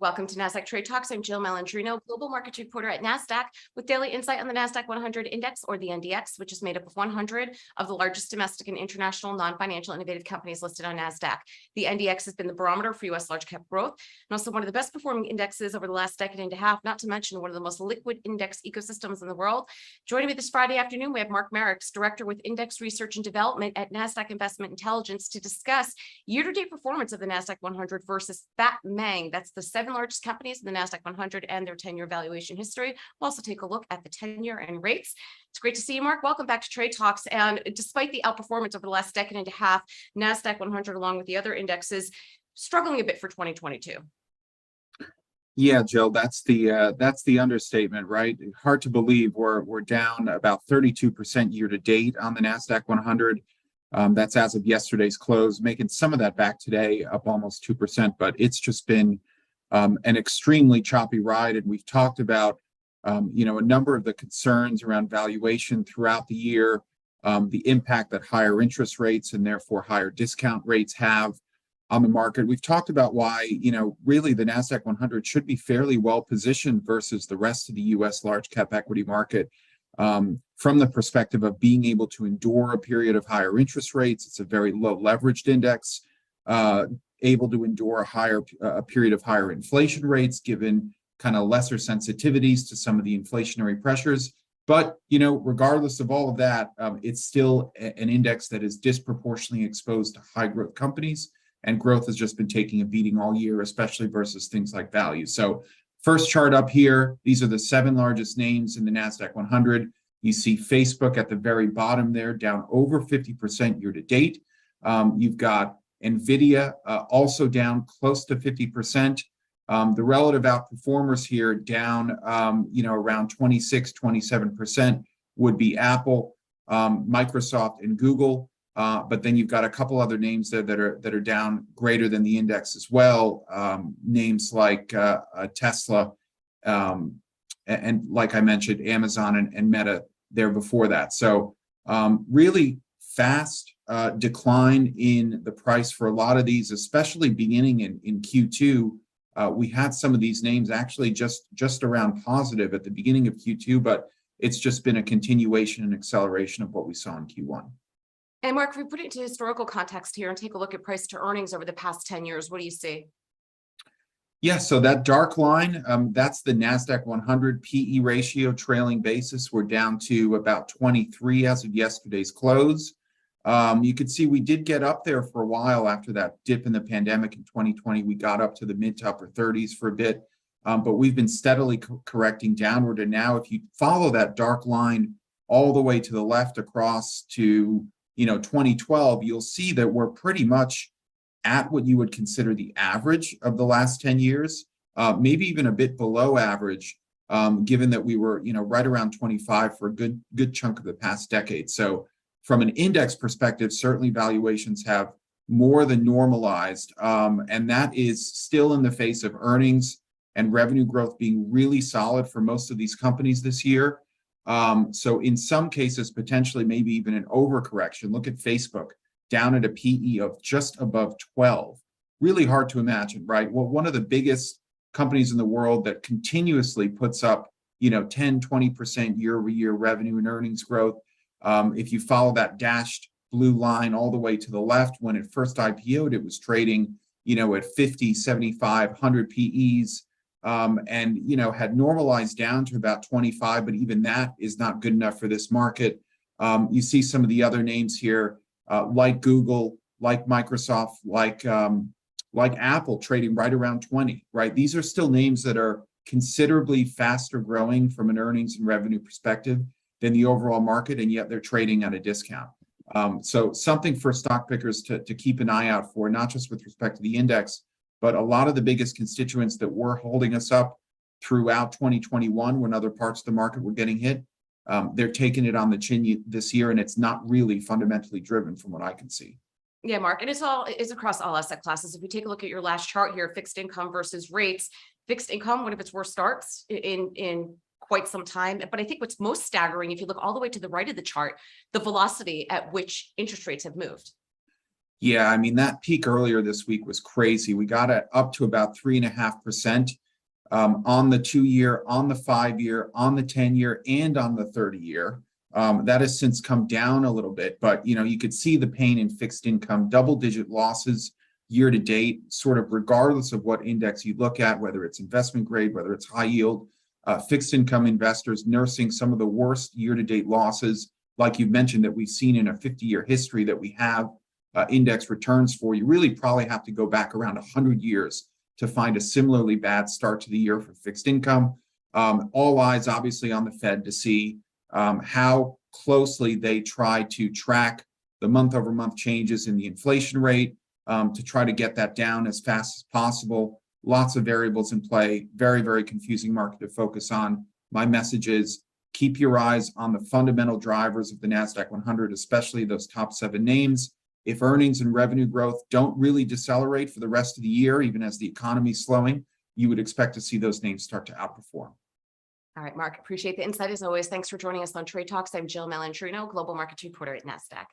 Welcome to Nasdaq Trade Talks. I'm Jill Malandrino, global markets reporter at Nasdaq, with daily insight on the Nasdaq-100 index, or the NDX, which is made up of 100 of the largest domestic and international non-financial innovative companies listed on Nasdaq. The NDX has been the barometer for U.S. large cap growth, and also one of the best performing indexes over the last decade and a half, not to mention one of the most liquid index ecosystems in the world. Joining me this Friday afternoon, we have Mark Marex, Director with Index Research and Development at Nasdaq Investment Intelligence, to discuss year-to-date performance of the Nasdaq-100 versus FATMANG. That's the 7 largest companies in the Nasdaq-100 and their 10-year valuation history. We'll also take a look at the 10-year and rates. It's great to see you, Mark. Welcome back to Trade Talks. And despite the outperformance over the last decade and a half, Nasdaq-100, along with the other indexes, struggling a bit for 2022. Yeah, Jill, that's the understatement, right? Hard to believe we're down about 32% year to date on the Nasdaq-100. That's as of yesterday's close, making some of that back today, up almost 2%. But it's just been an extremely choppy ride, and we've talked about a number of the concerns around valuation throughout the year, the impact that higher interest rates and therefore higher discount rates have on the market. We've talked about why really the Nasdaq-100 should be fairly well positioned versus the rest of the U.S. large cap equity market, from the perspective of being able to endure a period of higher interest rates. It's a very low leveraged index, able to endure a period of higher inflation rates, given kind of lesser sensitivities to some of the inflationary pressures. But regardless of all of that, it's still an index that is disproportionately exposed to high growth companies, and growth has just been taking a beating all year, especially versus things like value. So first chart up here, these are the 7 largest names in the Nasdaq-100. You see Facebook at the very bottom there, down over 50% year to date. You've got NVIDIA also down close to 50%. The relative outperformers here down, around 26, 27% would be Apple, Microsoft, and Google. But then you've got a couple other names there that are down greater than the index as well. Names like Tesla, and like I mentioned, Amazon and Meta there before that. So really fast decline in the price for a lot of these, especially beginning in Q2. We had some of these names actually just around positive at the beginning of Q2, but it's just been a continuation and acceleration of what we saw in Q1. And Mark, if we put it into historical context here and take a look at price to earnings over the past 10 years, what do you see? Yeah, so that dark line, that's the Nasdaq-100 PE ratio trailing basis. We're down to about 23 as of yesterday's close. You could see we did get up there for a while after that dip in the pandemic in 2020. We got up to the mid to upper 30s for a bit, but we've been steadily correcting downward. And now if you follow that dark line all the way to the left across to 2012, you'll see that we're pretty much at what you would consider the average of the last 10 years, maybe even a bit below average, given that we were right around 25 for a good chunk of the past decade. So from an index perspective, certainly valuations have more than normalized, and that is still in the face of earnings and revenue growth being really solid for most of these companies this year. So in some cases, potentially maybe even an overcorrection. Look at Facebook, down at a PE of just above 12. Really hard to imagine, right? Well, one of the biggest companies in the world that continuously puts up 10, 20% year-over-year revenue and earnings growth. If you follow that dashed blue line all the way to the left, when it first IPO'd, it was trading at 50, 75, 100 PEs. And had normalized down to about 25, but even that is not good enough for this market. You see some of the other names here, like Google, like Microsoft, like Apple, trading right around 20, right? These are still names that are considerably faster growing from an earnings and revenue perspective than the overall market, and yet they're trading at a discount. So something for stock pickers to keep an eye out for, not just with respect to the index, but a lot of the biggest constituents that were holding us up throughout 2021 when other parts of the market were getting hit, they're taking it on the chin this year, and it's not really fundamentally driven from what I can see. Yeah, Mark, and it's across all asset classes. If we take a look at your last chart here, fixed income versus rates, fixed income, one of its worst starts in quite some time. But I think what's most staggering, if you look all the way to the right of the chart, the velocity at which interest rates have moved. Yeah, I mean, that peak earlier this week was crazy. We got it up to about 3.5%. On the 2-year, on the 5-year, on the 10-year, and on the 30-year. That has since come down a little bit, but you could see the pain in fixed income, double-digit losses year to date, sort of regardless of what index you look at, whether it's investment grade, whether it's high yield, fixed income investors nursing some of the worst year-to-date losses, like you mentioned, that we've seen in a 50-year history that we have index returns for. You really probably have to go back around 100 years to find a similarly bad start to the year for fixed income. All eyes obviously on the Fed to see how closely they try to track the month-over-month changes in the inflation rate to try to get that down as fast as possible. Lots of variables in play, very, very confusing market to focus on. My message is keep your eyes on the fundamental drivers of the Nasdaq-100, especially those top 7 names. If earnings and revenue growth don't really decelerate for the rest of the year, even as the economy is slowing, you would expect to see those names start to outperform. All right, Mark, appreciate the insight as always. Thanks for joining us on Trade Talks. I'm Jill Malandrino, Global Markets Reporter at Nasdaq.